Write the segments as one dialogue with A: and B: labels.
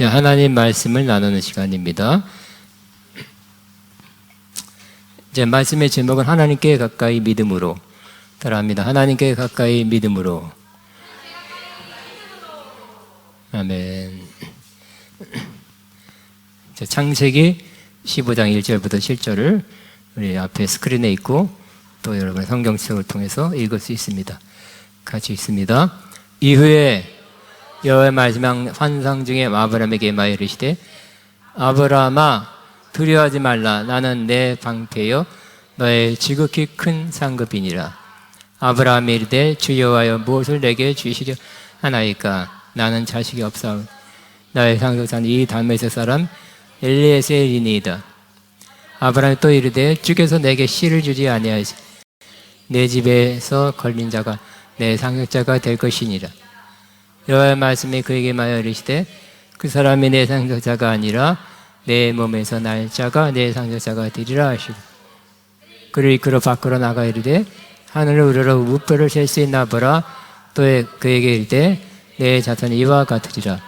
A: 하나님 말씀을 나누는 시간입니다. 이제 말씀의 제목은 하나님께 가까이 믿음으로 따라합니다. 하나님께 가까이 믿음으로. 아멘. 창세기 15장 1절부터 7절을 우리 앞에 스크린에 있고 또 여러분의 성경책을 통해서 읽을 수 있습니다. 같이 읽습니다. 이후에 여호와의 마지막 환상 중에 아브라함에게 임하여 이르시되 아브라함아 두려워하지 말라. 나는 내 방패여 너의 지극히 큰 상급이니라. 아브라함이 이르되 주 여호와여 무엇을 내게 주시려 하나이까. 나는 자식이 없사오니 나의 상속자는 이 다메섹 사람 엘리에셀이니이다. 아브라함이 또 이르되 주께서 내게 씨를 주지 아니하시 내 집에서 걸린 자가 내 상속자가 될 것이니라. 여호와의 말씀이 그에게 임하여 이르시되 그 사람이 내 상속자가 아니라 내 몸에서 날 자가 내 상속자가 되리라 하시고 그를 이끌어 밖으로 나가 이르되 하늘을 우러러 우표를 셀 수 있나 보라. 또 그에게 이르되 내 자손이 이와 같으리라.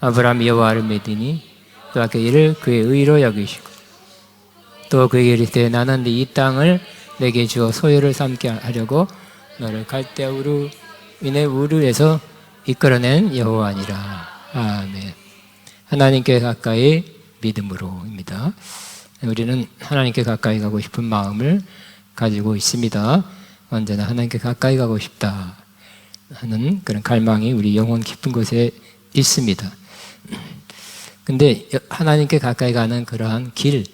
A: 아브라함이 여호와를 믿으니 또 그 일을 그의 의로 여기시고 또 그에게 이르되 나는 이 땅을 내게 주어 소유를 삼게 하려고 너를 갈대아 우르 인의 우르에서 이끌어낸 여호와니라. 아멘. 하나님께 가까이 믿음으로입니다. 우리는 하나님께 가까이 가고 싶은 마음을 가지고 있습니다. 언제나 하나님께 가까이 가고 싶다 하는 그런 갈망이 우리 영혼 깊은 곳에 있습니다. 근데 하나님께 가까이 가는 그러한 길이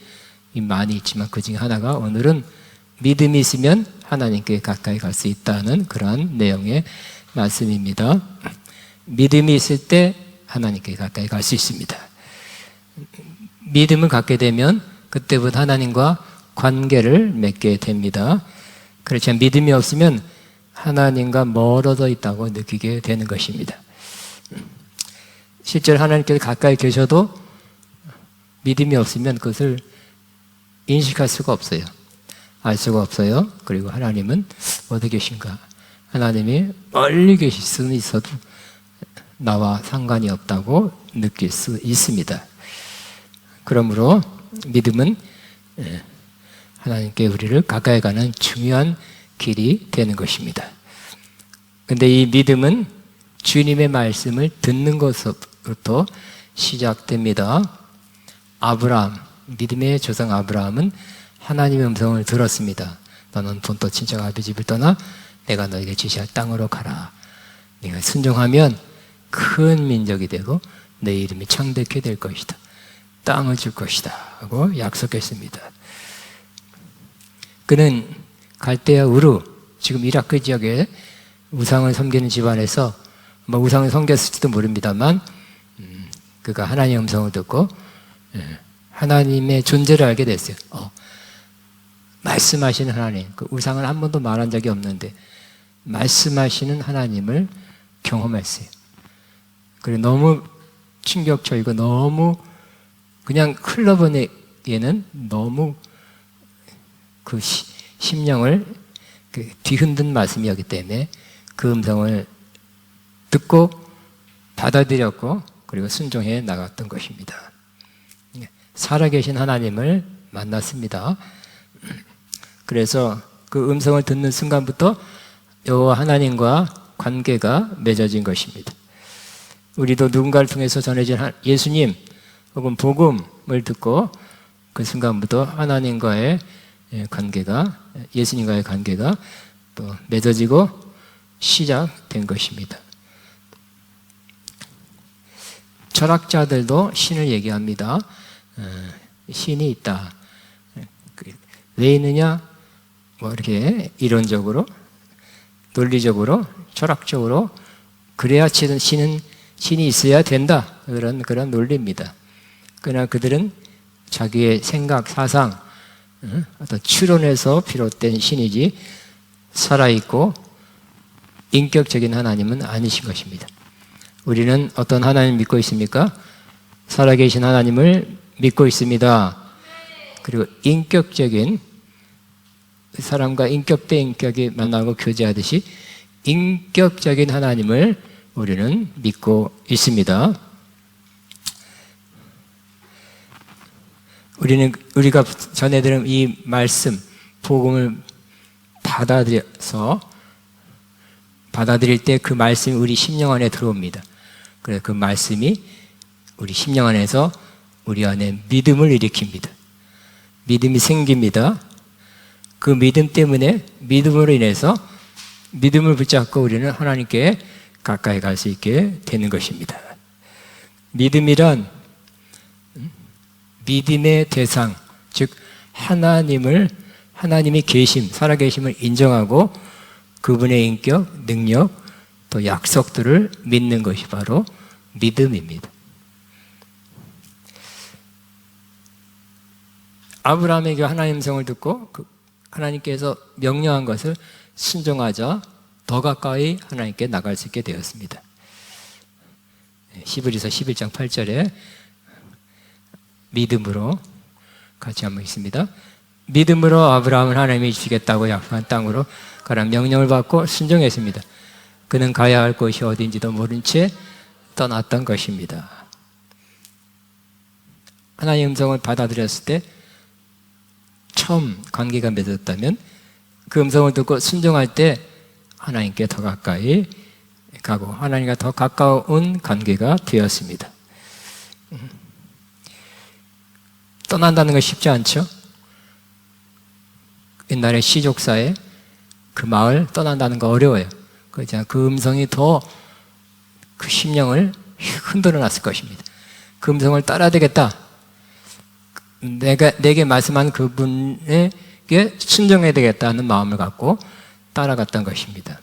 A: 많이 있지만 그 중에 하나가 오늘은 믿음이 있으면 하나님께 가까이 갈 수 있다는 그러한 내용의 말씀입니다. 믿음이 있을 때 하나님께 가까이 갈 수 있습니다. 믿음을 갖게 되면 그때부터 하나님과 관계를 맺게 됩니다. 그렇지만 믿음이 없으면 하나님과 멀어져 있다고 느끼게 되는 것입니다. 실제로 하나님께서 가까이 계셔도 믿음이 없으면 그것을 인식할 수가 없어요. 알 수가 없어요. 그리고 하나님은 어디 계신가? 하나님이 멀리 계실 수는 있어도 나와 상관이 없다고 느낄 수 있습니다. 그러므로 믿음은 하나님께 우리를 가까이 가는 중요한 길이 되는 것입니다. 그런데 이 믿음은 주님의 말씀을 듣는 것부터 시작됩니다. 아브라함, 믿음의 조상 아브라함은 하나님의 음성을 들었습니다. 너는 본토 친척 아비 집을 떠나 내가 너에게 지시할 땅으로 가라. 네가 순종하면 큰 민족이 되고 내 이름이 창대케 될 것이다. 땅을 줄 것이다 하고 약속했습니다. 그는 갈대아 우르, 지금 이라크 지역에 우상을 섬기는 집안에서 우상을 섬겼을지도 모릅니다만 그가 하나님의 음성을 듣고 하나님의 존재를 알게 됐어요. 말씀하시는 하나님, 그 우상을 한 번도 말한 적이 없는데 말씀하시는 하나님을 경험했어요. 그리고 너무 충격적이고 너무 그냥 흘러보내기에는 너무 그 심령을 뒤흔든 말씀이었기 때문에 그 음성을 듣고 받아들였고 그리고 순종해 나갔던 것입니다. 살아계신 하나님을 만났습니다. 그래서 그 음성을 듣는 순간부터 여호와 하나님과 관계가 맺어진 것입니다. 우리도 누군가를 통해서 전해진 예수님 혹은 복음을 듣고 그 순간부터 하나님과의 관계가, 예수님과의 관계가 또 맺어지고 시작된 것입니다. 철학자들도 신을 얘기합니다. 신이 있다. 왜 있느냐? 이렇게 이론적으로, 논리적으로, 철학적으로 그래야 신이 있어야 된다. 그런 논리입니다. 그러나 그들은 자기의 생각, 사상, 어떤 추론에서 비롯된 신이지 살아있고 인격적인 하나님은 아니신 것입니다. 우리는 어떤 하나님을 믿고 있습니까? 살아계신 하나님을 믿고 있습니다. 그리고 인격적인 사람과 인격 대 인격이 만나고 교제하듯이 인격적인 하나님을 우리는 믿고 있습니다. 우리가 전해드린 이 말씀, 복음을 받아들일 때 그 말씀이 우리 심령 안에 들어옵니다. 그래서 그 말씀이 우리 심령 안에서 우리 안에 믿음을 일으킵니다. 믿음이 생깁니다. 그 믿음 때문에, 믿음으로 인해서 믿음을 붙잡고 우리는 하나님께 가까이 갈 수 있게 되는 것입니다. 믿음이란 믿음의 대상, 즉 하나님이 살아계심을 인정하고 그분의 인격, 능력, 또 약속들을 믿는 것이 바로 믿음입니다. 아브라함에게 하나님의 음성을 듣고 하나님께서 명령한 것을 순종하자 더 가까이 하나님께 나갈 수 있게 되었습니다. 히브리서 11장 8절에 믿음으로 같이 한번 있습니다. 믿음으로 아브라함은 하나님이 주겠다고 약속한 땅으로 가라는 명령을 받고 순종했습니다. 그는 가야 할 곳이 어딘지도 모른 채 떠났던 것입니다. 하나님의 음성을 받아들였을 때 처음 관계가 맺었다면 그 음성을 듣고 순종할 때 하나님께 더 가까이 가고 하나님과 더 가까운 관계가 되었습니다. 떠난다는 건 쉽지 않죠? 옛날에 시족사에 그 마을 떠난다는 거 어려워요. 그 음성이 더 그 심령을 흔들어 놨을 것입니다. 그 음성을 따라야 되겠다. 내게 말씀한 그분에게 순종해야 되겠다는 마음을 갖고 따라갔던 것입니다.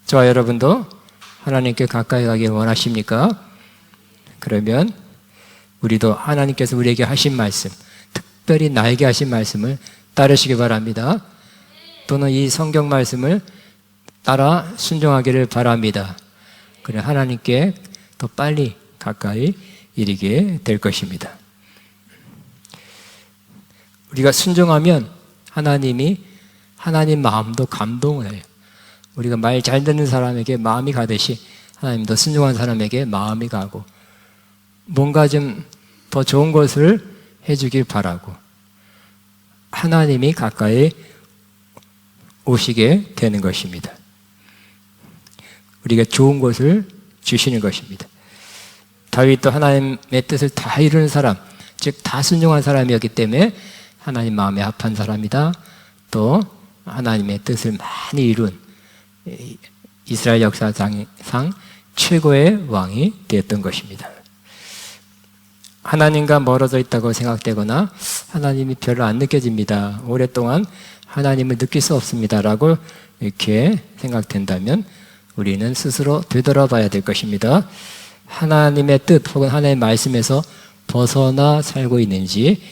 A: 저와 여러분도 하나님께 가까이 가길 원하십니까? 그러면 우리도 하나님께서 우리에게 하신 말씀, 특별히 나에게 하신 말씀을 따르시기 바랍니다. 또는 이 성경 말씀을 따라 순종하기를 바랍니다. 그래 하나님께 더 빨리 가까이 이르게 될 것입니다. 우리가 순종하면 하나님 마음도 감동을 해요. 우리가 말 잘 듣는 사람에게 마음이 가듯이 하나님도 순종한 사람에게 마음이 가고 뭔가 좀 더 좋은 것을 해주길 바라고 하나님이 가까이 오시게 되는 것입니다. 우리가 좋은 것을 주시는 것입니다. 다윗도 하나님의 뜻을 다 이루는 사람, 즉 다 순종한 사람이었기 때문에 하나님 마음에 합한 사람이다. 또 하나님의 뜻을 많이 이룬 이스라엘 역사상 최고의 왕이 되었던 것입니다. 하나님과 멀어져 있다고 생각되거나 하나님이 별로 안 느껴집니다. 오랫동안 하나님을 느낄 수 없습니다. 라고 이렇게 생각된다면 우리는 스스로 되돌아봐야 될 것입니다. 하나님의 뜻 혹은 하나님의 말씀에서 벗어나 살고 있는지,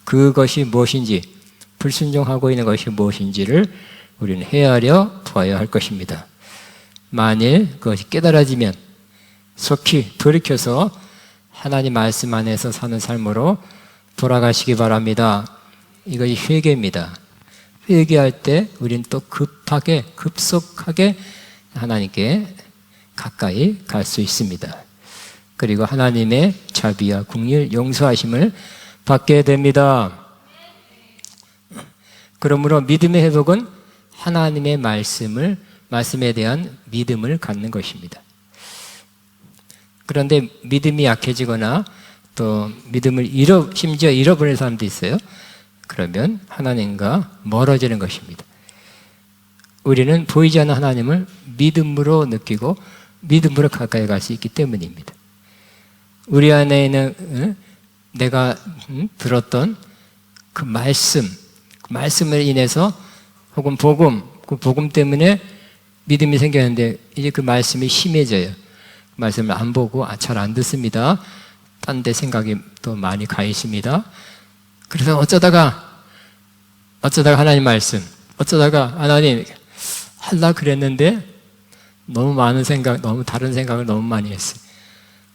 A: 그것이 무엇인지, 불순종하고 있는 것이 무엇인지를 우리는 헤아려 보아야 할 것입니다. 만일 그것이 깨달아지면 속히 돌이켜서 하나님 말씀 안에서 사는 삶으로 돌아가시기 바랍니다. 이것이 회개입니다. 회개할 때 우리는 또 급속하게 하나님께 가까이 갈 수 있습니다. 그리고 하나님의 자비와 긍휼, 용서하심을 받게 됩니다. 그러므로 믿음의 회복은 하나님의 말씀에 대한 믿음을 갖는 것입니다. 그런데 믿음이 약해지거나 또 믿음을 심지어 잃어버리는 사람도 있어요. 그러면 하나님과 멀어지는 것입니다. 우리는 보이지 않는 하나님을 믿음으로 느끼고 믿음으로 가까이 갈 수 있기 때문입니다. 우리 안에 있는 내가 들었던 그 말씀을 인해서 혹은 그 복음 때문에 믿음이 생겼는데 이제 그 말씀이 심해져요. 그 말씀을 안 보고 잘 안 듣습니다. 딴 데 생각이 또 많이 가 있습니다. 그래서 어쩌다가 하나님 말씀, 어쩌다가 하나님 하려고 그랬는데 너무 많은 생각, 너무 다른 생각을 너무 많이 했어요.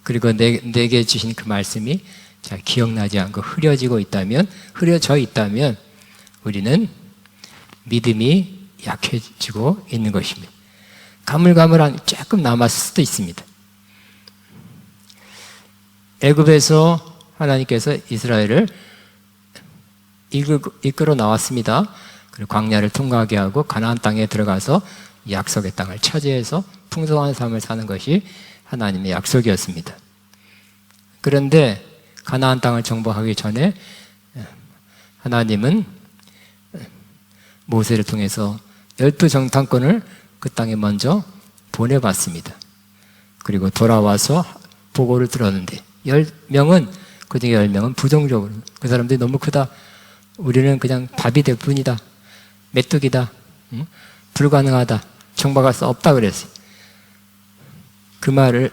A: 그리고 내게 주신 그 말씀이 잘 기억나지 않고 흐려져 있다면 우리는 믿음이 약해지고 있는 것입니다. 가물가물한 조금 남았을 수도 있습니다. 애굽에서 하나님께서 이스라엘을 이끌어 나왔습니다. 그리고 광야를 통과하게 하고 가나안 땅에 들어가서 약속의 땅을 차지해서 풍성한 삶을 사는 것이 하나님의 약속이었습니다. 그런데 가나안 땅을 정복하기 전에 하나님은 모세를 통해서 12 정탐꾼을 그 땅에 먼저 보내봤습니다. 그리고 돌아와서 보고를 들었는데 10명은, 그중에 10명은 부정적으로, 그 사람들이 너무 크다, 우리는 그냥 밥이 될 뿐이다, 메뚜기다, 불가능하다, 정박할 수 없다 그랬어요. 그 말을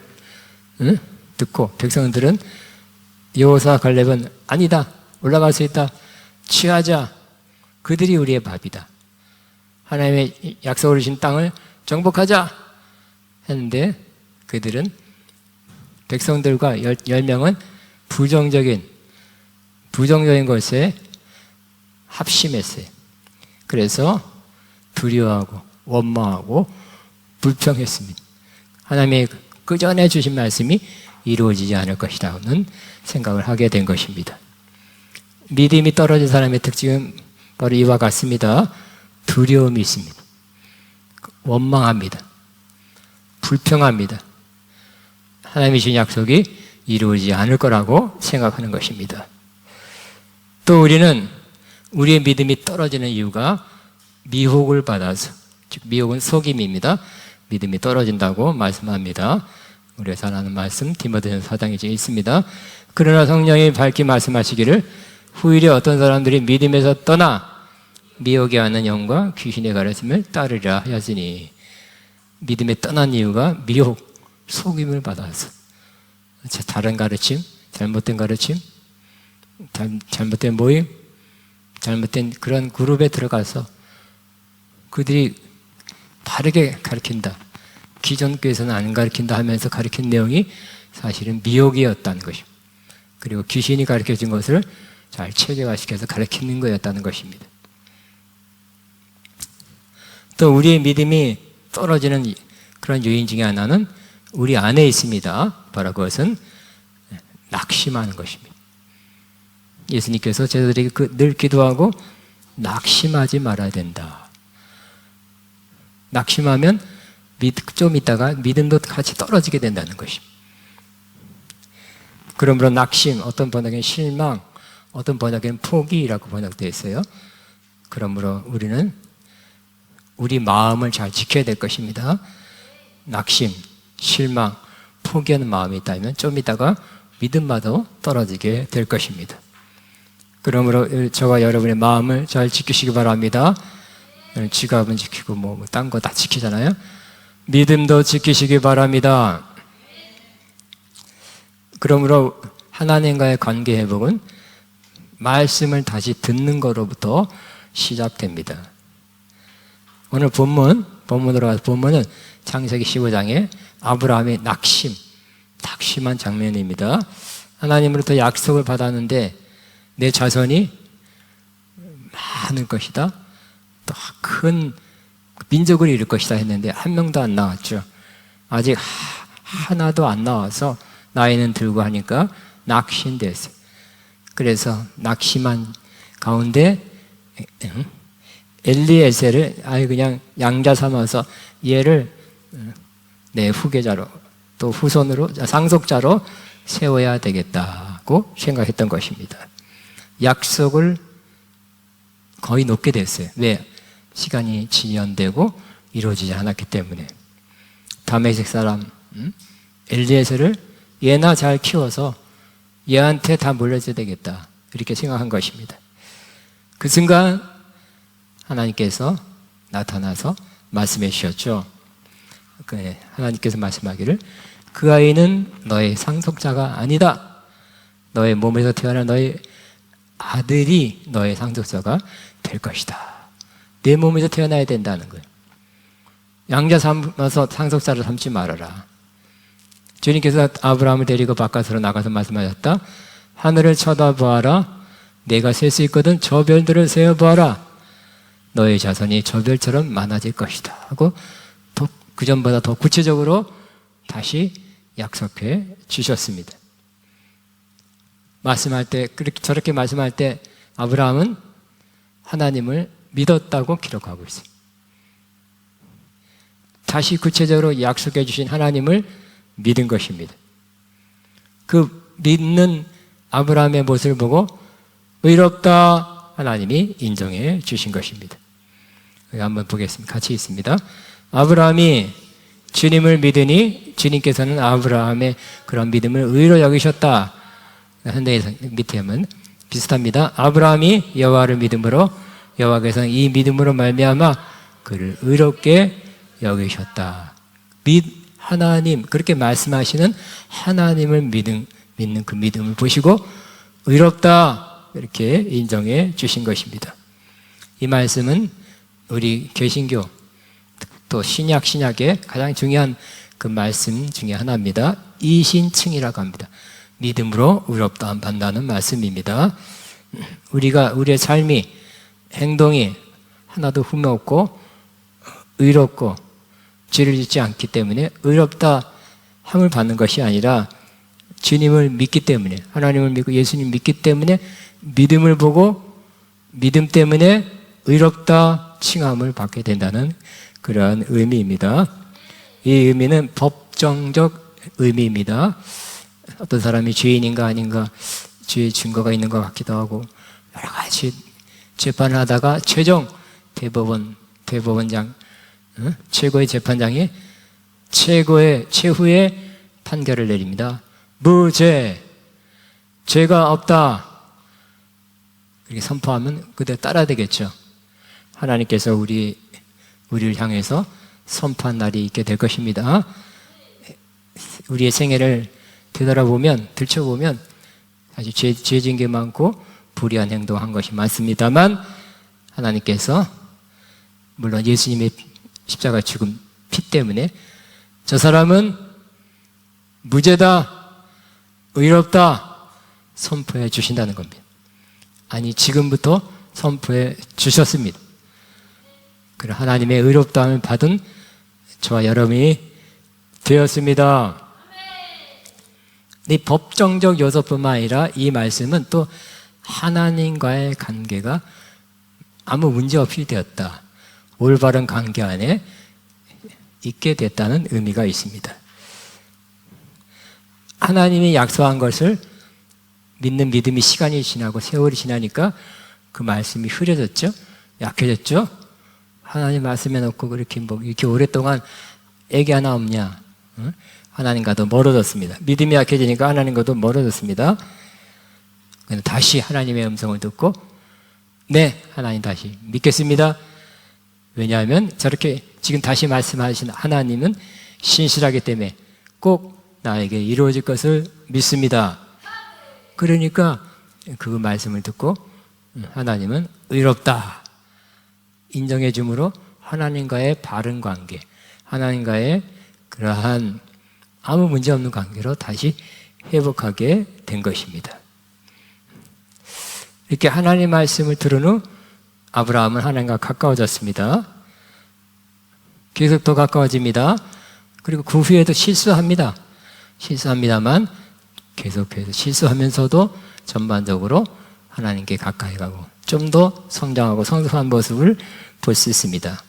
A: 듣고 백성들은 여호수아 갈렙은 아니다, 올라갈 수 있다, 취하자, 그들이 우리의 밥이다, 하나님의 약속을 주신 땅을 정복하자 했는데, 그들은 백성들과 10명은 부정적인 것에 합심했어요. 그래서 두려워하고 원망하고 불평했습니다. 하나님의 그 전에 주신 말씀이 이루어지지 않을 것이라는 생각을 하게 된 것입니다. 믿음이 떨어진 사람의 특징은 바로 이와 같습니다. 두려움이 있습니다. 원망합니다. 불평합니다. 하나님이 주신 약속이 이루어지지 않을 거라고 생각하는 것입니다. 또 우리는 우리의 믿음이 떨어지는 이유가 미혹을 받아서, 즉 미혹은 속임입니다. 믿음이 떨어진다고 말씀합니다. 우리가 잘 아는 말씀 디모데전서 4장에 있습니다. 그러나 성령이 밝히 말씀하시기를 후일에 어떤 사람들이 믿음에서 떠나 미혹에 하는 영과 귀신의 가르침을 따르리라 하였으니, 믿음에 떠난 이유가 미혹, 속임을 받아서, 다른 가르침, 잘못된 가르침, 잘못된 모임, 잘못된 그런 그룹에 들어가서 그들이 바르게 가르친다, 기존 교회에서는 안 가르친다 하면서 가르친 내용이 사실은 미혹이었다는 것입니다. 그리고 귀신이 가르쳐준 것을 잘 체계화시켜서 가르치는 거였다는 것입니다. 또 우리의 믿음이 떨어지는 그런 요인 중에 하나는 우리 안에 있습니다. 바로 그것은 낙심하는 것입니다. 예수님께서 제자들에게 늘 기도하고 낙심하지 말아야 된다. 낙심하면 좀 있다가 믿음도 같이 떨어지게 된다는 것입니다. 그러므로 낙심, 어떤 번역에는 실망, 어떤 번역에는 포기라고 번역되어 있어요. 그러므로 우리는 우리 마음을 잘 지켜야 될 것입니다. 낙심, 실망, 포기하는 마음이 있다면 좀 있다가 믿음마저 떨어지게 될 것입니다. 그러므로 저와 여러분의 마음을 잘 지키시기 바랍니다. 지갑은 지키고 딴 거 다 지키잖아요. 믿음도 지키시기 바랍니다. 그러므로 하나님과의 관계 회복은 말씀을 다시 듣는 거로부터 시작됩니다. 오늘 본문으로 가서 본문은 창세기 15장에 아브라함의 낙심한 장면입니다. 하나님으로부터 약속을 받았는데 내 자손이 많을 것이다, 또 큰 민족을 이룰 것이다 했는데 한 명도 안 나왔죠. 아직 하나도 안 나와서 나이는 들고 하니까 낙심됐어요. 그래서 낙심한 가운데 엘리에셀을 아예 그냥 양자 삼아서 얘를 내 후계자로, 또 후손으로, 상속자로 세워야 되겠다고 생각했던 것입니다. 약속을 거의 놓게 됐어요. 왜? 시간이 지연되고 이루어지지 않았기 때문에. 다메섹 사람 엘리에셀을 얘나 잘 키워서 얘한테 다 물려줘야 되겠다, 이렇게 생각한 것입니다. 그 순간 하나님께서 나타나서 말씀해 주셨죠. 하나님께서 말씀하기를 그 아이는 너의 상속자가 아니다, 너의 몸에서 태어난 너의 아들이 너의 상속자가 될 것이다. 내 몸에서 태어나야 된다는 거예요. 양자 삼아서 상속자를 삼지 말아라. 주님께서 아브라함을 데리고 바깥으로 나가서 말씀하셨다. 하늘을 쳐다보아라. 내가 셀 수 있거든 저 별들을 세어보아라. 너의 자손이 저 별처럼 많아질 것이다 하고 그전보다 더 구체적으로 다시 약속해 주셨습니다. 말씀할 때, 그렇게 저렇게 말씀할 때 아브라함은 하나님을 믿었다고 기록하고 있어요. 다시 구체적으로 약속해 주신 하나님을 믿은 것입니다. 그 믿는 아브라함의 모습을 보고 의롭다 하나님이 인정해 주신 것입니다. 한번 보겠습니다. 같이 있습니다. 아브라함이 주님을 믿으니 주님께서는 아브라함의 그런 믿음을 의로 여기셨다. 현대에서 밑에 하면 비슷합니다. 아브라함이 여호와를 믿음으로 여호와께서는 이 믿음으로 말미암아 그를 의롭게 여기셨다. 하나님, 그렇게 말씀하시는 하나님을 믿는 그 믿음을 보시고 의롭다 이렇게 인정해 주신 것입니다. 이 말씀은 우리 개신교 또 신약의 가장 중요한 그 말씀 중에 하나입니다. 이신칭이라고 합니다. 믿음으로 의롭다함 받는다는 말씀입니다. 우리의 삶이, 행동이 하나도 흠이 없고 의롭고 죄를 짓지 않기 때문에 의롭다 함을 받는 것이 아니라 주님을 믿기 때문에, 하나님을 믿고 예수님 믿기 때문에 믿음을 보고 믿음 때문에 의롭다 칭함을 받게 된다는 그러한 의미입니다. 이 의미는 법정적 의미입니다. 어떤 사람이 죄인인가 아닌가 죄의 증거가 있는 것 같기도 하고 여러 가지 재판을 하다가 최종 대법원장 최고의 재판장이 최후의 판결을 내립니다. 무죄, 죄가 없다 이렇게 선포하면 그대로 따라야 되겠죠. 하나님께서 우리를 향해서 선포한 날이 있게 될 것입니다. 우리의 생애를 들춰보면 사실 죄진 게 많고 불의한 행동한 것이 많습니다만 하나님께서 물론 예수님의 십자가 죽음 피 때문에 저 사람은 무죄다, 의롭다 선포해 주신다는 겁니다. 아니, 지금부터 선포해 주셨습니다. 그런 하나님의 의롭다함을 받은 저와 여러분이 되었습니다. 이 법정적 요소뿐만 아니라 이 말씀은 또 하나님과의 관계가 아무 문제 없이 되었다. 올바른 관계 안에 있게 됐다는 의미가 있습니다. 하나님이 약속한 것을 믿는 믿음이 시간이 지나고 세월이 지나니까 그 말씀이 흐려졌죠? 약해졌죠? 하나님 말씀해 놓고 이렇게 오랫동안 애기 하나 없냐? 응? 하나님과도 멀어졌습니다. 믿음이 약해지니까 하나님과도 멀어졌습니다. 다시 하나님의 음성을 듣고 네, 하나님 다시 믿겠습니다. 왜냐하면 저렇게 지금 다시 말씀하신 하나님은 신실하기 때문에 꼭 나에게 이루어질 것을 믿습니다. 그러니까 그 말씀을 듣고 하나님은 의롭다 인정해 주므로 하나님과의 바른 관계, 하나님과의 그러한 아무 문제 없는 관계로 다시 회복하게 된 것입니다. 이렇게 하나님 말씀을 들은 후 아브라함은 하나님과 가까워졌습니다. 계속 더 가까워집니다. 그리고 그 후에도 실수합니다만 계속해서 실수하면서도 전반적으로 하나님께 가까이 가고 좀 더 성장하고 성숙한 모습을 볼 수 있습니다.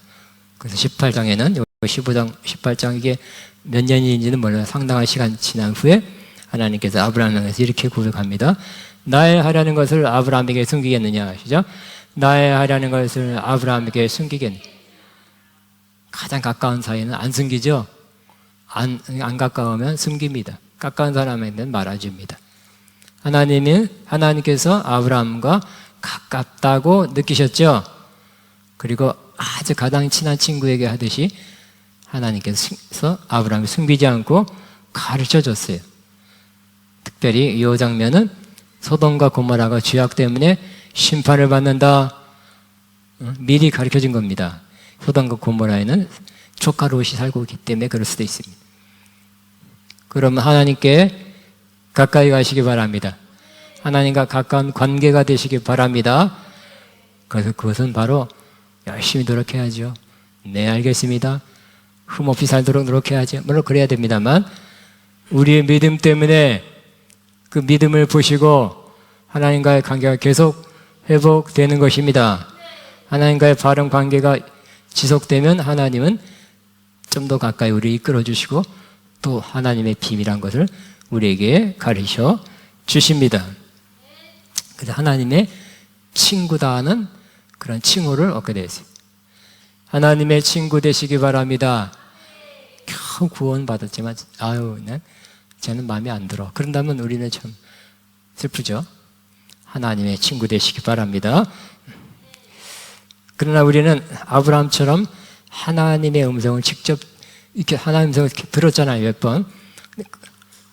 A: 그래서 18장에는 18장 이게 몇 년인지는 몰라요. 상당한 시간 지난 후에 하나님께서 아브라함에게 이렇게 고백합니다. 나의 하려는 것을 아브라함에게 숨기겠느냐 하시죠? 나의 하려는 것을 아브라함에게 숨기겠느냐. 가장 가까운 사이는 안 숨기죠. 안 가까우면 숨깁니다. 가까운 사람에게는 말해줍니다. 하나님께서 아브라함과 가깝다고 느끼셨죠. 그리고 아주 가장 친한 친구에게 하듯이 하나님께서 아브라함을 숨기지 않고 가르쳐줬어요. 특별히 이 장면은 소돔과 고모라가 죄악 때문에 심판을 받는다. 미리 가르쳐준 겁니다. 소돔과 고모라에는 조카 롯이 살고 있기 때문에 그럴 수도 있습니다. 그러면 하나님께 가까이 가시기 바랍니다. 하나님과 가까운 관계가 되시기 바랍니다. 그래서 그것은 바로 열심히 노력해야죠. 네, 알겠습니다. 흠없이 살도록 노력해야죠. 물론 그래야 됩니다만 우리의 믿음 때문에 그 믿음을 보시고 하나님과의 관계가 계속 회복되는 것입니다. 하나님과의 바른 관계가 지속되면 하나님은 좀 더 가까이 우리를 이끌어 주시고 또 하나님의 비밀한 것을 우리에게 가르쳐 주십니다. 그래서 하나님의 친구다 하는 그런 칭호를 얻게 되었어요. 하나님의 친구 되시기 바랍니다. 겨우 구원받았지만 저는 마음에 안 들어. 그런다면 우리는 참 슬프죠. 하나님의 친구 되시기 바랍니다. 그러나 우리는 아브라함처럼 하나님의 음성을 직접 이렇게 하나님의 음성을 들었잖아요. 몇 번.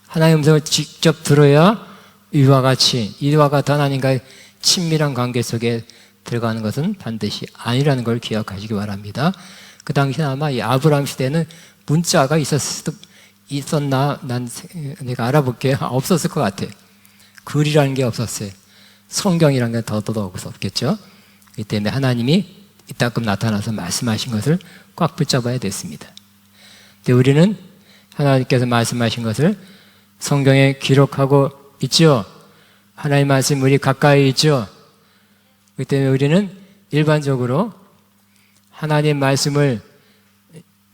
A: 하나님의 음성을 직접 들어야 이와 같은 하나님과의 친밀한 관계 속에 들어가는 것은 반드시 아니라는 걸 기억하시기 바랍니다. 그 당시에 아마 이 아브라함 시대는 문자가 있었나? 내가 알아볼게요. 없었을 것 같아요. 글이라는 게 없었어요. 성경이라는 게 더더욱 없었겠죠. 이 때문에 하나님이 이따금 나타나서 말씀하신 것을 꽉 붙잡아야 됐습니다. 근데 우리는 하나님께서 말씀하신 것을 성경에 기록하고 있죠. 하나님의 말씀 우리 가까이 있죠. 그 때문에 우리는 일반적으로 하나님 말씀을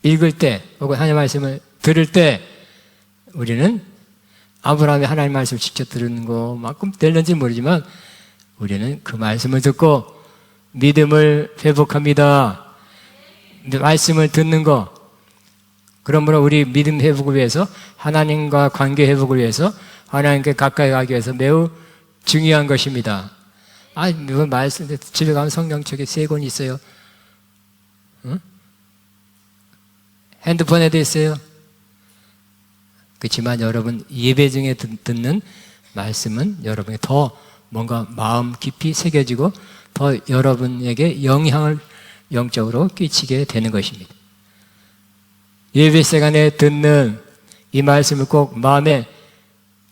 A: 읽을 때 혹은 하나님 말씀을 들을 때 우리는 아브라함이 하나님 말씀을 직접 들은 것만큼 될는지 모르지만 우리는 그 말씀을 듣고 믿음을 회복합니다. 말씀을 듣는 것. 그러므로 우리 믿음 회복을 위해서 하나님과 관계 회복을 위해서 하나님께 가까이 가기 위해서 매우 중요한 것입니다. 이번 말씀 집에 가면 성경책이 3권 있어요. 응? 핸드폰에도 있어요. 그렇지만 여러분 예배 중에 듣는 말씀은 여러분이 더 뭔가 마음 깊이 새겨지고 더 여러분에게 영향을 영적으로 끼치게 되는 것입니다. 예배 시간에 듣는 이 말씀을 꼭 마음에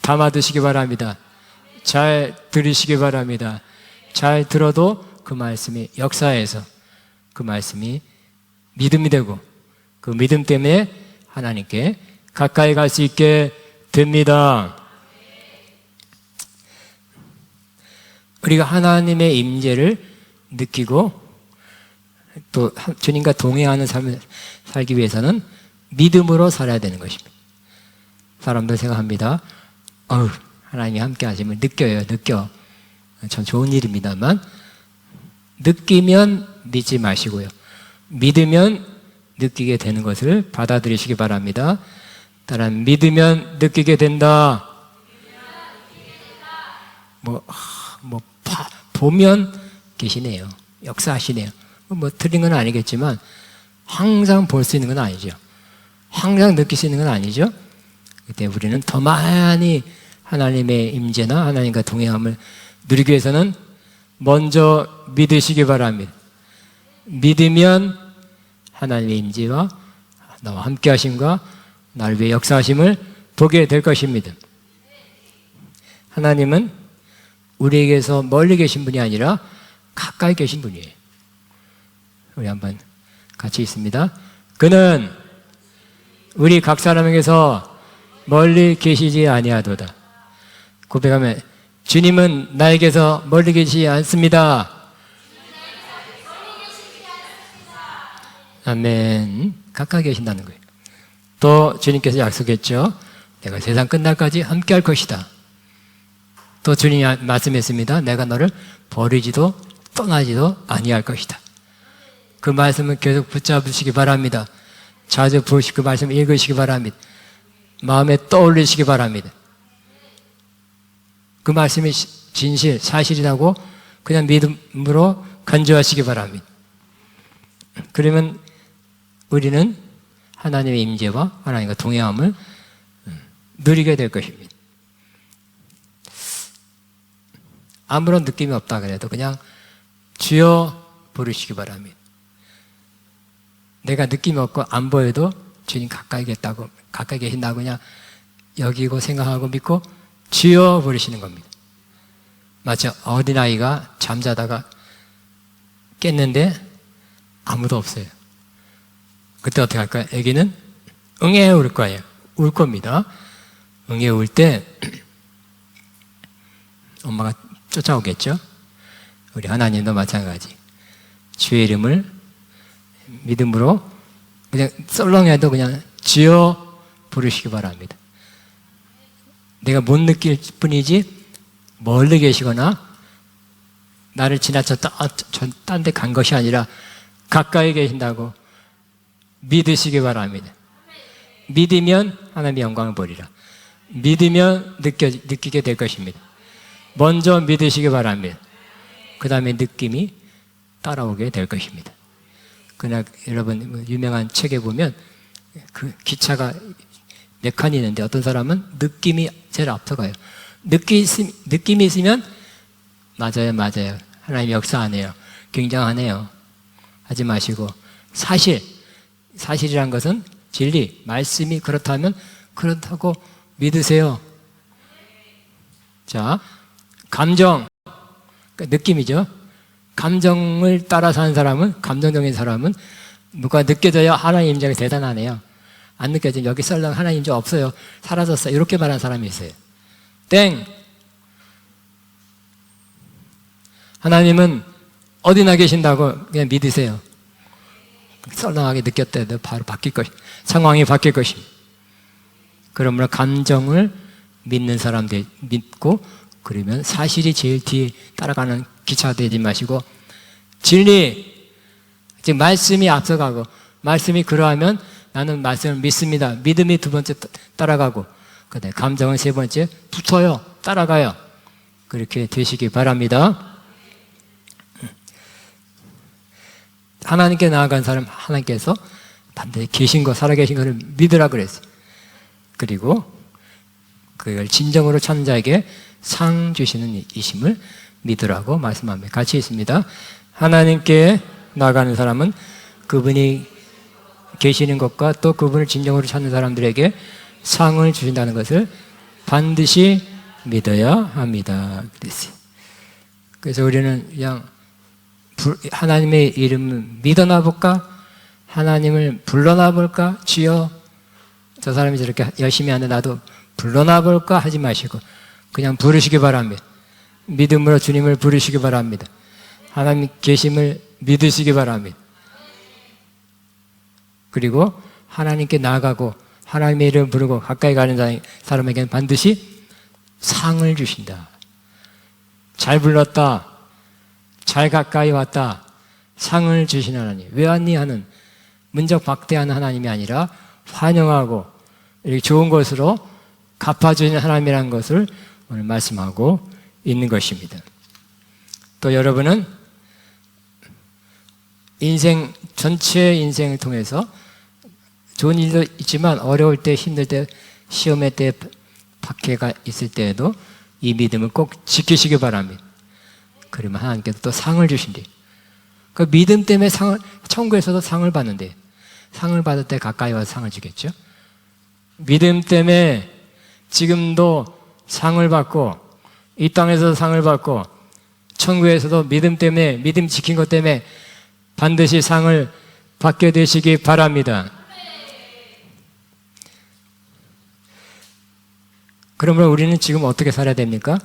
A: 담아두시기 바랍니다. 잘 들으시기 바랍니다. 잘 들어도 그 말씀이 역사해서 그 말씀이 믿음이 되고 그 믿음 때문에 하나님께 가까이 갈 수 있게 됩니다. 우리가 하나님의 임재를 느끼고 또 주님과 동행하는 삶을 살기 위해서는 믿음으로 살아야 되는 것입니다. 사람들 생각합니다. 하나님이 함께 하심을 느껴. 참 좋은 일입니다만 느끼면 믿지 마시고요. 믿으면 느끼게 되는 것을 받아들이시기 바랍니다. 따라 믿으면 느끼게 된다. 보면 계시네요. 역사하시네요. 틀린 건 아니겠지만 항상 볼 수 있는 건 아니죠. 항상 느낄 수 있는 건 아니죠. 그때 우리는 더 많이 하나님의 임재나 하나님과 동행함을 누리기 위해서는 먼저 믿으시기 바랍니다. 믿으면 하나님의 임재와 나와 함께 하심과 나를 위해 역사하심을 보게 될 것입니다. 하나님은 우리에게서 멀리 계신 분이 아니라 가까이 계신 분이에요. 우리 한번 같이 있습니다. 그는 우리 각 사람에게서 멀리 계시지 아니하도다. 고백하면 주님은 나에게서 멀리 계시지 않습니다. 아멘. 가까이 계신다는 거예요. 또 주님께서 약속했죠. 내가 세상 끝날까지 함께 할 것이다. 또 주님이 말씀했습니다. 내가 너를 버리지도 떠나지도 아니할 것이다. 그 말씀을 계속 붙잡으시기 바랍니다. 자주 보시고 그 말씀 읽으시기 바랍니다. 마음에 떠올리시기 바랍니다. 그 말씀이 진실, 사실이라고 그냥 믿음으로 간주하시기 바랍니다. 그러면 우리는 하나님의 임재와 하나님과 동행함을 누리게 될 것입니다. 아무런 느낌이 없다 그래도 그냥 주여 부르시기 바랍니다. 내가 느낌이 없고 안 보여도 주님 가까이 계신다고 그냥 여기고 생각하고 믿고 주여 부르시는 겁니다. 마치 어린아이가 잠자다가 깼는데 아무도 없어요. 그때 어떻게 할까요? 애기는 응애 울 거예요. 울 겁니다. 응애 울 때 엄마가 쫓아오겠죠? 우리 하나님도 마찬가지. 주의 이름을 믿음으로 그냥 썰렁해도 그냥 주여 부르시기 바랍니다. 내가 못 느낄 뿐이지 멀리 계시거나 나를 지나쳐 딴 데 간 것이 아니라 가까이 계신다고 믿으시기 바랍니다. 믿으면 하나님의 영광을 보리라. 믿으면 느끼게 될 것입니다. 먼저 믿으시기 바랍니다. 그 다음에 느낌이 따라오게 될 것입니다. 그러나 여러분 유명한 책에 보면 그 기차가 몇 칸이 있는데 어떤 사람은 느낌이 제일 앞서가요. 느낌이 있으면 맞아요. 하나님 역사 안 해요. 굉장하네요. 하지 마시고 사실이란 것은 진리, 말씀이 그렇다면 그렇다고 믿으세요. 자, 감정, 느낌이죠. 감정을 따라 사는 사람은, 감정적인 사람은 누가 느껴져야 하나님 임재가 대단하네요. 안 느껴지면 여기 썰렁 하나님 임재 없어요. 사라졌어요. 이렇게 말하는 사람이 있어요. 땡! 하나님은 어디나 계신다고 그냥 믿으세요. 썰렁하게 느꼈다 해도 바로 바뀔 것이, 상황이 바뀔 것입니다. 그러므로 감정을 믿는 사람들 믿고, 그러면 사실이 제일 뒤에 따라가는 기차가 되지 마시고, 진리, 즉 말씀이 앞서가고, 말씀이 그러하면 나는 말씀을 믿습니다. 믿음이 두 번째 따라가고, 그다음에 감정은 세 번째 붙어요. 따라가요. 그렇게 되시기 바랍니다. 하나님께 나아간 사람, 하나님께서 반드시 계신 거, 살아계신 것을 믿으라 그랬어요. 그리고 그걸 진정으로 찾는 자에게 상 주시는 이심을 믿으라고 말씀합니다. 같이 있습니다. 하나님께 나아가는 사람은 그분이 계시는 것과 또 그분을 진정으로 찾는 사람들에게 상을 주신다는 것을 반드시 믿어야 합니다. 그랬어요. 그래서 우리는 그냥 하나님의 이름을 믿어나 볼까? 하나님을 불러나 볼까? 주여, 저 사람이 저렇게 열심히 하는데 나도 불러나 볼까? 하지 마시고 그냥 부르시기 바랍니다. 믿음으로 주님을 부르시기 바랍니다. 하나님 계심을 믿으시기 바랍니다. 그리고 하나님께 나아가고 하나님의 이름을 부르고 가까이 가는 사람에게는 반드시 상을 주신다. 잘 불렀다, 잘 가까이 왔다, 상을 주시는 하나님. 왜 왔니? 하는 문적 박대하는 하나님이 아니라 환영하고 이렇게 좋은 것으로 갚아주는 하나님이라는 것을 오늘 말씀하고 있는 것입니다. 또 여러분은 인생, 전체 인생을 통해서 좋은 일도 있지만 어려울 때, 힘들 때, 시험의 때, 박해가 있을 때에도 이 믿음을 꼭 지키시기 바랍니다. 그러면 하나님께서 또 상을 주신대. 그 믿음 때문에 천국에서도 상을 받는데, 상을 받을 때 가까이 와서 상을 주겠죠. 믿음 때문에 지금도 상을 받고, 이 땅에서도 상을 받고, 천국에서도 믿음 때문에, 믿음 지킨 것 때문에 반드시 상을 받게 되시기 바랍니다. 그러면 우리는 지금 어떻게 살아야 됩니까?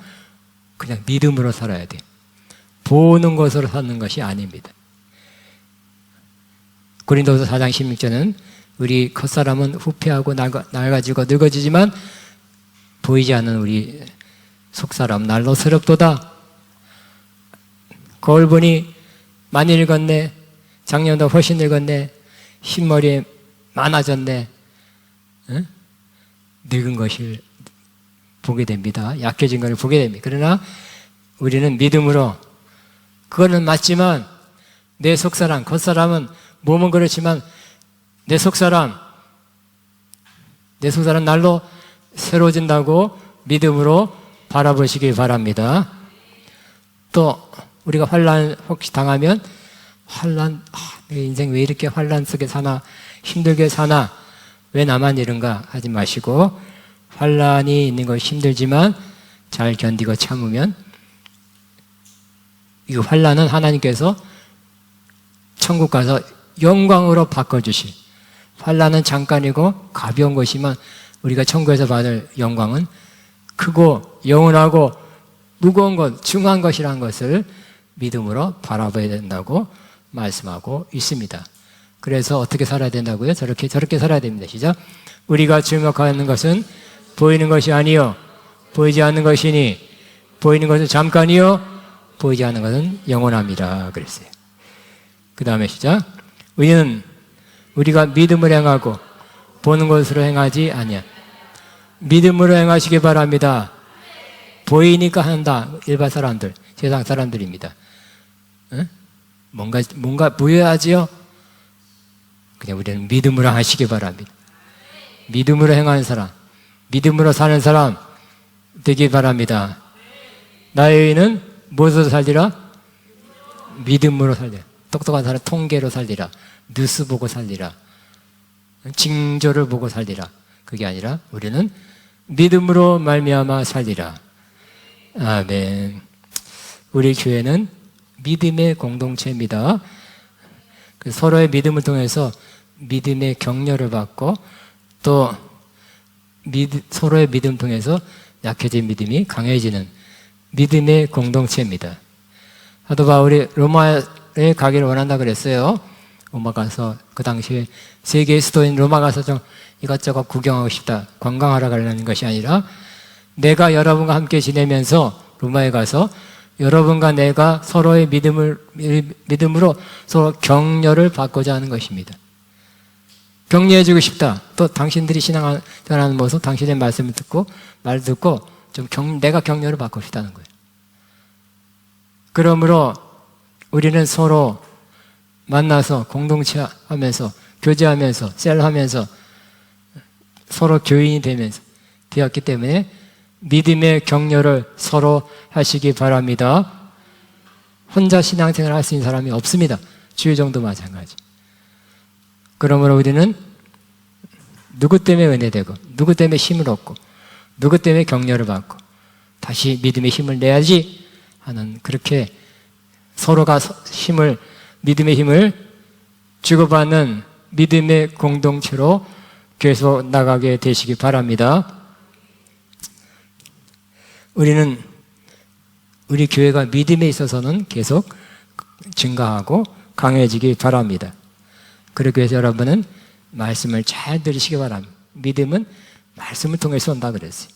A: 그냥 믿음으로 살아야 돼. 보는 것으로 사는 것이 아닙니다. 고린도서 4장 16절은 우리 겉사람은 후패하고 낡아지고 늙어지지만 보이지 않는 우리 속사람 날로 새롭도다. 거울 보니 많이 늙었네. 작년보다 훨씬 늙었네. 흰머리에 많아졌네. 응? 늙은 것을 보게 됩니다. 약해진 것을 보게 됩니다. 그러나 우리는 믿음으로, 그거는 맞지만 내 속사람, 겉사람은 몸은 그렇지만 내 속사람 날로 새로워진다고 믿음으로 바라보시기 바랍니다. 또 우리가 환난 혹시 당하면 내 인생 왜 이렇게 환난 속에 사나, 힘들게 사나, 왜 나만 이런가 하지 마시고, 환난이 있는 것이 힘들지만 잘 견디고 참으면 이 환난은 하나님께서 천국 가서 영광으로 바꿔주실, 환난은 잠깐이고 가벼운 것이지만 우리가 천국에서 받을 영광은 크고 영원하고 무거운 것, 중요한 것이라는 것을 믿음으로 바라봐야 된다고 말씀하고 있습니다. 그래서 어떻게 살아야 된다고요? 저렇게 살아야 됩니다. 시작. 우리가 주목하는 것은 보이는 것이 아니요 보이지 않는 것이니 보이는 것은 잠깐이요 보이지 않는 것은 영원합니다. 그랬어요. 그 다음에 시작. 우리가 믿음을 행하고 보는 것으로 행하지 아니야. 믿음으로 행하시기 바랍니다. 보이니까 한다. 일반 사람들, 세상 사람들입니다. 응? 뭔가 보여야지요. 그냥 우리는 믿음으로 하시기 바랍니다. 믿음으로 행하는 사람, 믿음으로 사는 사람 되기 바랍니다. 나의 의는 무엇으로 살리라? 믿음으로 살리라. 똑똑한 사람 통계로 살리라. 뉴스 보고 살리라. 징조를 보고 살리라. 그게 아니라 우리는 믿음으로 말미암아 살리라. 아멘. 우리 교회는 믿음의 공동체입니다. 서로의 믿음을 통해서 믿음의 격려를 받고 또 서로의 믿음을 통해서 약해진 믿음이 강해지는 믿음의 공동체입니다. 사도 바울이 로마에 가기를 원한다 그랬어요. 로마 가서 그 당시에 세계의 수도인 로마 가서 좀 이것저것 구경하고 싶다. 관광하러 가려는 것이 아니라 내가 여러분과 함께 지내면서 로마에 가서 여러분과 내가 서로의 믿음으로 서로 격려를 받고자 하는 것입니다. 격려해주고 싶다. 또 당신들이 신앙하는 모습, 당신의 말씀을 듣고 말 듣고 좀 내가 격려를 받고 싶다는 거예요. 그러므로 우리는 서로 만나서 공동체 하면서 교제하면서 셀하면서 서로 교인이 되었기 때문에 믿음의 격려를 서로 하시기 바랍니다. 혼자 신앙생활을 할 수 있는 사람이 없습니다. 주의정도 마찬가지. 그러므로 우리는 누구 때문에 은혜되고 누구 때문에 힘을 얻고 누구 때문에 격려를 받고 다시 믿음의 힘을 내야지 하는 그렇게 서로가 믿음의 힘을 주고받는 믿음의 공동체로 계속 나가게 되시기 바랍니다. 우리 교회가 믿음에 있어서는 계속 증가하고 강해지기 바랍니다. 그러기 위해서 여러분은 말씀을 잘 들으시기 바랍니다. 믿음은 말씀을 통해서 온다 그랬어요.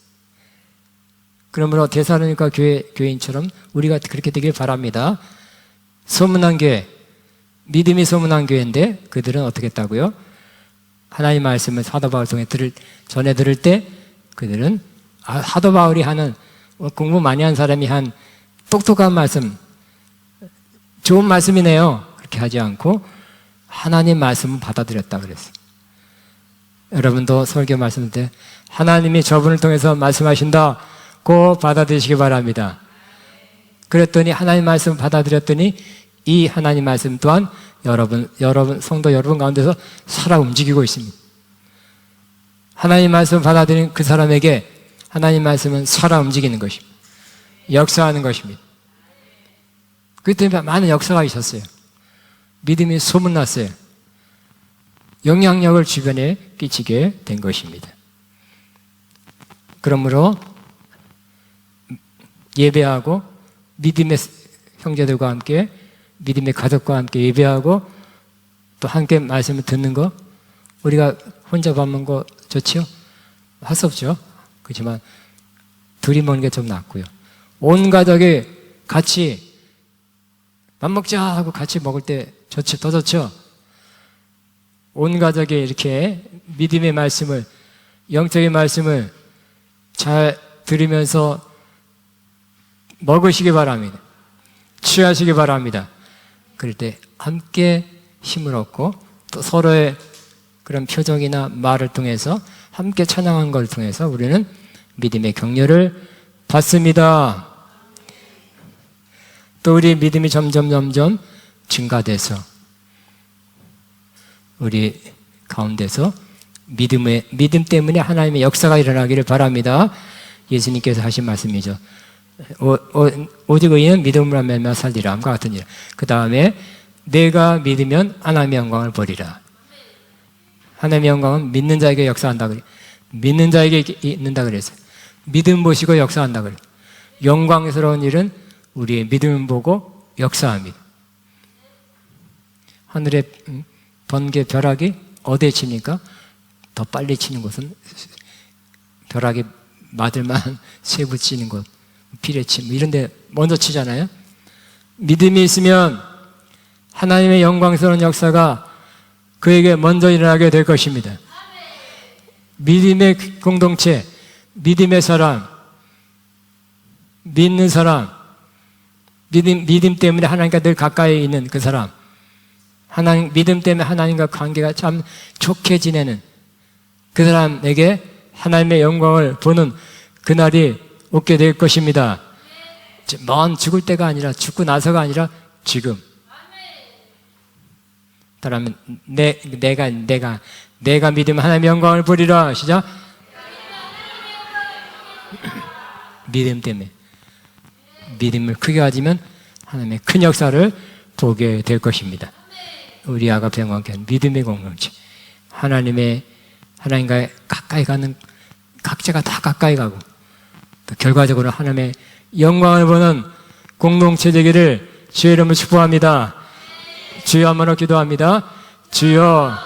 A: 그러므로 데살로니가 교인처럼 우리가 그렇게 되길 바랍니다. 소문난 교회, 믿음이 소문난 교회인데 그들은 어떻게 했다고요? 하나님 말씀을 사도 바울 통해 전해 들을 때 그들은 사도 바울이 하는 공부 많이 한 사람이 한 똑똑한 말씀, 좋은 말씀이네요. 그렇게 하지 않고 하나님 말씀을 받아들였다 그랬어요. 여러분도 설교 말씀 때 하나님이 저분을 통해서 말씀하신다고 받아들이시기 바랍니다. 그랬더니 하나님 말씀을 받아들였더니 이 하나님 말씀 또한 여러분 성도 여러분 가운데서 살아 움직이고 있습니다. 하나님 말씀을 받아들인 그 사람에게 하나님 말씀은 살아 움직이는 것입니다. 역사하는 것입니다. 그 때문에 많은 역사가 있었어요. 믿음이 소문났어요. 영향력을 주변에 끼치게 된 것입니다. 그러므로 예배하고 믿음의 형제들과 함께 믿음의 가족과 함께 예배하고 또 함께 말씀을 듣는 거 우리가 혼자 밥 먹는 거 좋지요? 할 수 없죠. 그렇지만 둘이 먹는 게 좀 낫고요. 온 가족이 같이 밥 먹자 하고 같이 먹을 때 좋죠. 더 좋죠. 온 가족이 이렇게 믿음의 말씀을 영적인 말씀을 잘 들으면서 먹으시기 바랍니다. 취하시기 바랍니다. 그럴 때 함께 힘을 얻고 또 서로의 그런 표정이나 말을 통해서 함께 찬양한 걸 통해서 우리는 믿음의 격려를 받습니다. 또 우리 믿음이 점점 증가돼서 우리 가운데서 믿음 때문에 하나님의 역사가 일어나기를 바랍니다. 예수님께서 하신 말씀이죠. 오직 의인은 믿음으로 말미암아 살리라 함과 같은 일. 그 다음에 내가 믿으면 하나님의 영광을 보리라. 하나님의 영광은 믿는 자에게 역사한다 그래. 믿는 자에게 있는다 그랬어요. 믿음 보시고 역사한다 그래. 영광스러운 일은 우리의 믿음을 보고 역사합니다. 하늘의 번개 벼락이 어디에 칩니까? 더 빨리 치는 곳은 벼락이 맞을 만한 쇠부 치는 곳, 비례침 이런 데 먼저 치잖아요. 믿음이 있으면 하나님의 영광스러운 역사가 그에게 먼저 일어나게 될 것입니다. 믿음의 공동체, 믿음의 사람, 믿는 사람, 믿음 때문에 하나님과 늘 가까이 있는 그 사람, 믿음 때문에 하나님과 관계가 참 좋게 지내는 그 사람에게 하나님의 영광을 보는 그날이 오게 될 것입니다. 먼 죽을 때가 아니라, 죽고 나서가 아니라 지금. 따라하면 내가 믿으면 하나님의 영광을 보리라. 시작. 믿음 때문에 믿음을 크게 가지면 하나님의 큰 역사를 보게 될 것입니다. 우리 아가페 영광교회는 믿음의 공동체, 하나님과 가까이 가는, 각자가 다 가까이 가고 또 결과적으로 하나님의 영광을 보는 공동체 되기를 주의 이름으로 축복합니다. 주여 한번 기도합니다. 주여